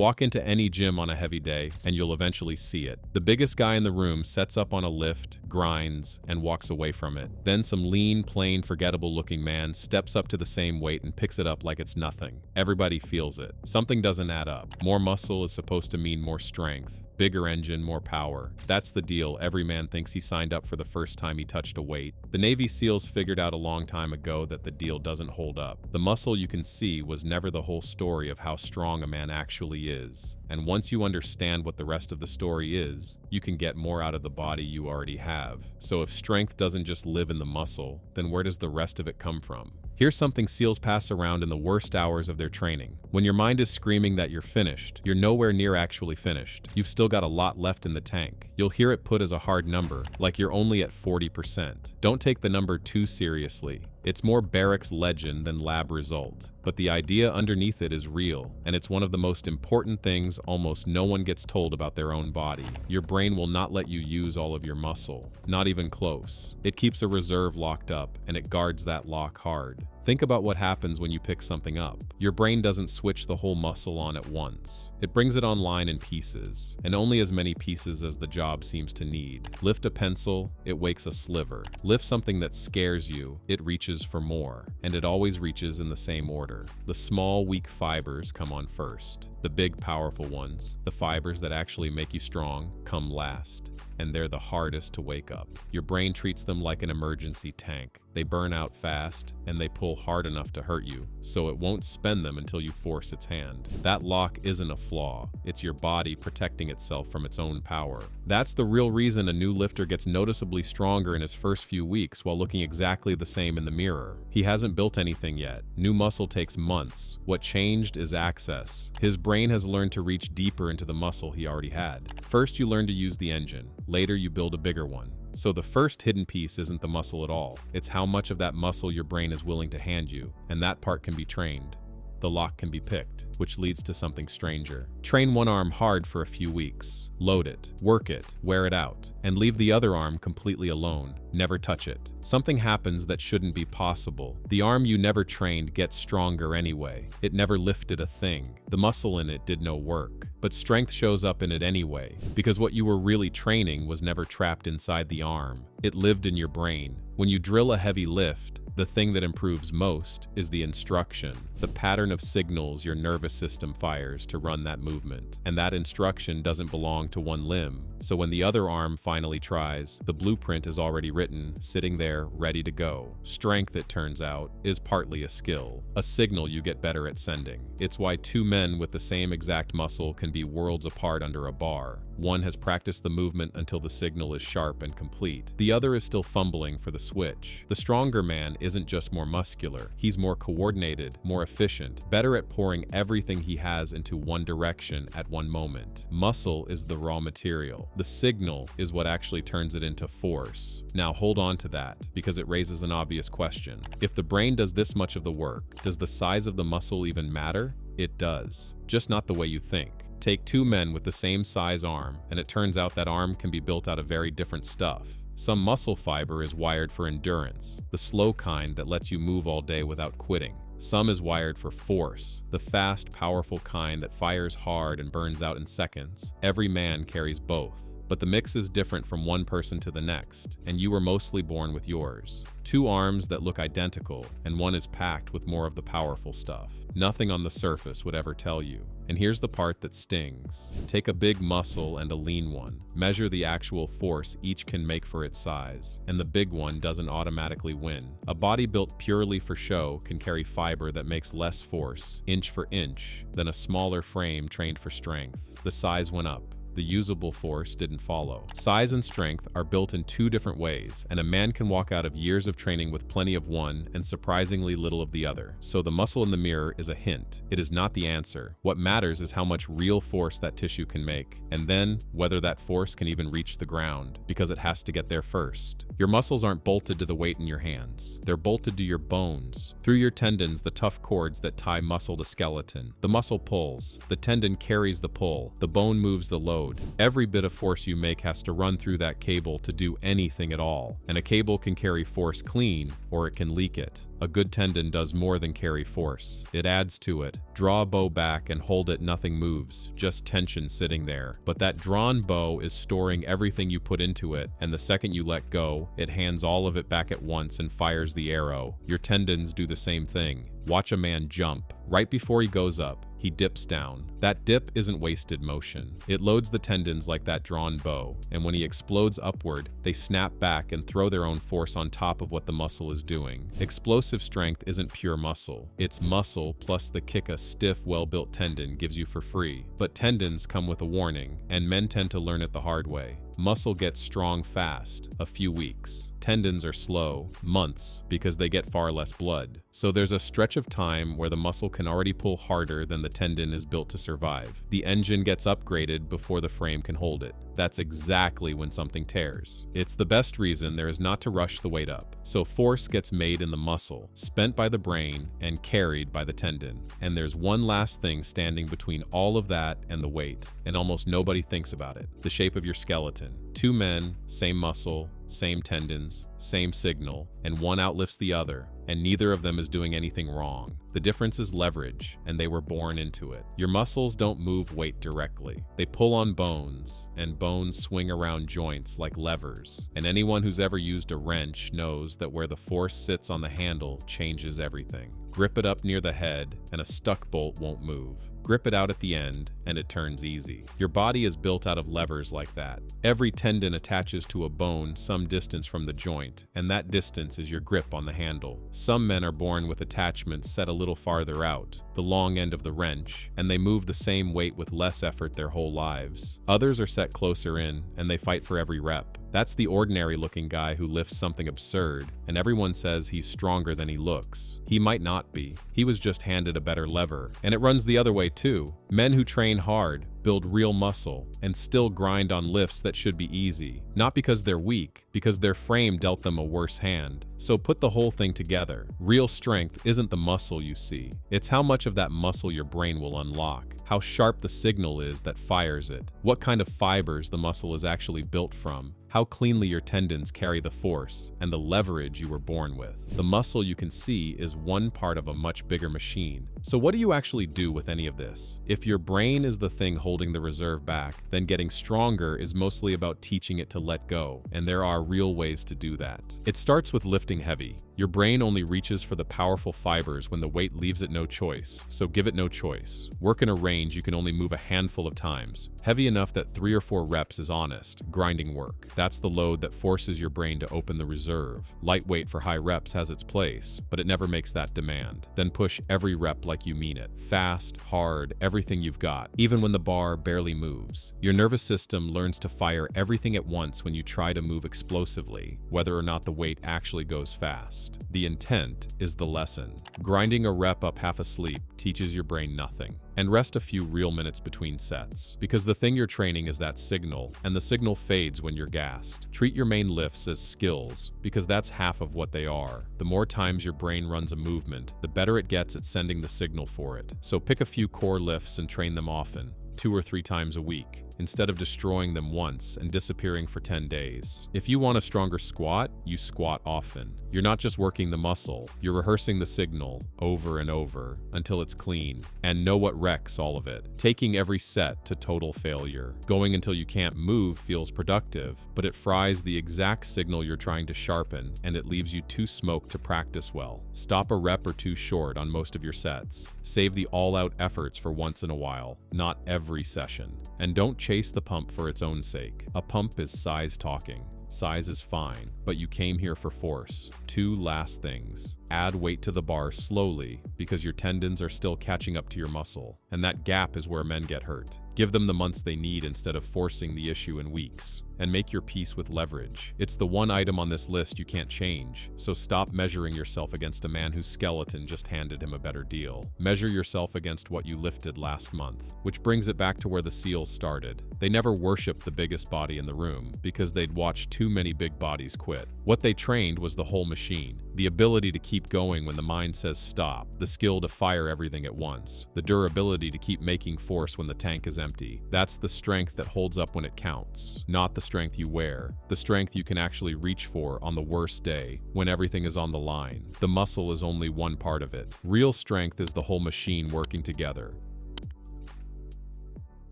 Walk into any gym on a heavy day, and you'll eventually see it. The biggest guy in the room sets up on a lift, grinds, and walks away from it. Then some lean, plain, forgettable-looking man steps up to the same weight and picks it up like it's nothing. Everybody feels it. Something doesn't add up. More muscle is supposed to mean more strength. Bigger engine, more power. That's the deal every man thinks he signed up for the first time he touched a weight. The Navy SEALs figured out a long time ago that the deal doesn't hold up. The muscle you can see was never the whole story of how strong a man actually is. And once you understand what the rest of the story is, you can get more out of the body you already have. So if strength doesn't just live in the muscle, then where does the rest of it come from? Here's something SEALs pass around in the worst hours of their training. When your mind is screaming that you're finished, you're nowhere near actually finished. You've still got a lot left in the tank. You'll hear it put as a hard number, like you're only at 40%. Don't take the number too seriously. It's more barracks legend than lab result, but the idea underneath it is real, and it's one of the most important things almost no one gets told about their own body. Your brain will not let you use all of your muscle, not even close. It keeps a reserve locked up, and it guards that lock hard. Think about what happens when you pick something up. Your brain doesn't switch the whole muscle on at once. It brings it online in pieces, and only as many pieces as the job seems to need. Lift a pencil, it wakes a sliver. Lift something that scares you, it reaches for more, and it always reaches in the same order. The small, weak fibers come on first. The big, powerful ones, the fibers that actually make you strong, come last. And they're the hardest to wake up. Your brain treats them like an emergency tank. They burn out fast, and they pull hard enough to hurt you, so it won't spend them until you force its hand. That lock isn't a flaw. It's your body protecting itself from its own power. That's the real reason a new lifter gets noticeably stronger in his first few weeks while looking exactly the same in the mirror. He hasn't built anything yet. New muscle takes months. What changed is access. His brain has learned to reach deeper into the muscle he already had. First, you learn to use the engine. Later, you build a bigger one. So the first hidden piece isn't the muscle at all. It's how much of that muscle your brain is willing to hand you, and that part can be trained. The lock can be picked, which leads to something stranger. Train one arm hard for a few weeks. Load it, work it, wear it out, and leave the other arm completely alone. Never touch it. Something happens that shouldn't be possible. The arm you never trained gets stronger anyway. It never lifted a thing. The muscle in it did no work. But strength shows up in it anyway, because what you were really training was never trapped inside the arm. It lived in your brain. When you drill a heavy lift, the thing that improves most is the instruction, the pattern of signals your nervous system fires to run that movement. And that instruction doesn't belong to one limb. So when the other arm finally tries, the blueprint is already written, sitting there, ready to go. Strength, it turns out, is partly a skill, a signal you get better at sending. It's why two men with the same exact muscle can be worlds apart under a bar. One has practiced the movement until the signal is sharp and complete. The other is still fumbling for the switch. The stronger man isn't just more muscular. He's more coordinated, more efficient, better at pouring everything he has into one direction at one moment. Muscle is the raw material. The signal is what actually turns it into force. Now hold on to that, because it raises an obvious question. If the brain does this much of the work, does the size of the muscle even matter? It does, just not the way you think. Take two men with the same size arm, and it turns out that arm can be built out of very different stuff. Some muscle fiber is wired for endurance, the slow kind that lets you move all day without quitting. Some is wired for force, the fast, powerful kind that fires hard and burns out in seconds. Every man carries both. But the mix is different from one person to the next, and you were mostly born with yours. Two arms that look identical, and one is packed with more of the powerful stuff. Nothing on the surface would ever tell you. And here's the part that stings. Take a big muscle and a lean one. Measure the actual force each can make for its size, and the big one doesn't automatically win. A body built purely for show can carry fiber that makes less force, inch for inch, than a smaller frame trained for strength. The size went up. The usable force didn't follow. Size and strength are built in two different ways, and a man can walk out of years of training with plenty of one and surprisingly little of the other. So the muscle in the mirror is a hint. It is not the answer. What matters is how much real force that tissue can make, and then whether that force can even reach the ground, because it has to get there first. Your muscles aren't bolted to the weight in your hands. They're bolted to your bones. Through your tendons, the tough cords that tie muscle to skeleton. The muscle pulls. The tendon carries the pull. The bone moves the load. load. Every bit of force you make has to run through that cable to do anything at all. And a cable can carry force clean, or it can leak it. A good tendon does more than carry force. It adds to it. Draw a bow back and hold it, nothing moves, just tension sitting there. But that drawn bow is storing everything you put into it, and the second you let go, it hands all of it back at once and fires the arrow. Your tendons do the same thing. Watch a man jump. Right before he goes up, he dips down. That dip isn't wasted motion. It loads the tendons like that drawn bow, and when he explodes upward, they snap back and throw their own force on top of what the muscle is doing. Explosive strength isn't pure muscle. It's muscle plus the kick a stiff, well-built tendon gives you for free. But tendons come with a warning, and men tend to learn it the hard way. Muscle gets strong fast, a few weeks. Tendons are slow, months, because they get far less blood. So there's a stretch of time where the muscle can already pull harder than the tendon is built to survive. The engine gets upgraded before the frame can hold it. That's exactly when something tears. It's the best reason there is not to rush the weight up. So force gets made in the muscle, spent by the brain, and carried by the tendon. And there's one last thing standing between all of that and the weight, and almost nobody thinks about it: the shape of your skeleton. Two men, same muscle, same tendons, same signal, and one outlifts the other, and neither of them is doing anything wrong. The difference is leverage, and they were born into it. Your muscles don't move weight directly. They pull on bones, and bones swing around joints like levers. And anyone who's ever used a wrench knows that where the force sits on the handle changes everything. Grip it up near the head, and a stuck bolt won't move. Grip it out at the end, and it turns easy. Your body is built out of levers like that. Every tendon attaches to a bone some distance from the joint, and that distance is your grip on the handle. Some men are born with attachments set a little farther out, the long end of the wrench, and they move the same weight with less effort their whole lives. Others are set closer in, and they fight for every rep. That's the ordinary-looking guy who lifts something absurd, and everyone says he's stronger than he looks. He might not be. He was just handed a better lever. And it runs the other way too. Men who train hard, build real muscle, and still grind on lifts that should be easy. Not because they're weak, because their frame dealt them a worse hand. So put the whole thing together. Real strength isn't the muscle you see. It's how much of that muscle your brain will unlock. How sharp the signal is that fires it. What kind of fibers the muscle is actually built from. How cleanly your tendons carry the force and the leverage you were born with. The muscle you can see is one part of a much bigger machine. So what do you actually do with any of this? If your brain is the thing holding the reserve back, then getting stronger is mostly about teaching it to let go, and there are real ways to do that. It starts with lifting heavy. Your brain only reaches for the powerful fibers when the weight leaves it no choice, so give it no choice. Work in a range you can only move a handful of times, heavy enough that 3 or 4 reps is honest, grinding work. That's the load that forces your brain to open the reserve. Lightweight for high reps has its place, but it never makes that demand. Then push every rep like you mean it. Fast, hard, everything you've got, even when the bar barely moves. Your nervous system learns to fire everything at once when you try to move explosively, whether or not the weight actually goes fast. The intent is the lesson. Grinding a rep up half asleep teaches your brain nothing. And rest a few real minutes between sets, because the thing you're training is that signal, and the signal fades when you're gassed. Treat your main lifts as skills, because that's half of what they are. The more times your brain runs a movement, the better it gets at sending the signal for it. So pick a few core lifts and train them often, 2 or 3 times a week, instead of destroying them once and disappearing for 10 days. If you want a stronger squat, you squat often. You're not just working the muscle, you're rehearsing the signal over and over until it's clean, and know what wrecks all of it. Taking every set to total failure. Going until you can't move feels productive, but it fries the exact signal you're trying to sharpen, and it leaves you too smoked to practice well. Stop a rep or 2 short on most of your sets. Save the all-out efforts for once in a while, not every session. And don't chase the pump for its own sake. A pump is size talking. Size is fine, but you came here for force. 2 last things. Add weight to the bar slowly, because your tendons are still catching up to your muscle, and that gap is where men get hurt. Give them the months they need instead of forcing the issue in weeks, and make your peace with leverage. It's the one item on this list you can't change, so stop measuring yourself against a man whose skeleton just handed him a better deal. Measure yourself against what you lifted last month, which brings it back to where the SEALs started. They never worshipped the biggest body in the room, because they'd watched too many big bodies quit. What they trained was the whole machine. The ability to keep going when the mind says stop, the skill to fire everything at once, the durability ability to keep making force when the tank is empty. That's the strength that holds up when it counts, not the strength you wear, the strength you can actually reach for on the worst day, when everything is on the line. The muscle is only one part of it. Real strength is the whole machine working together.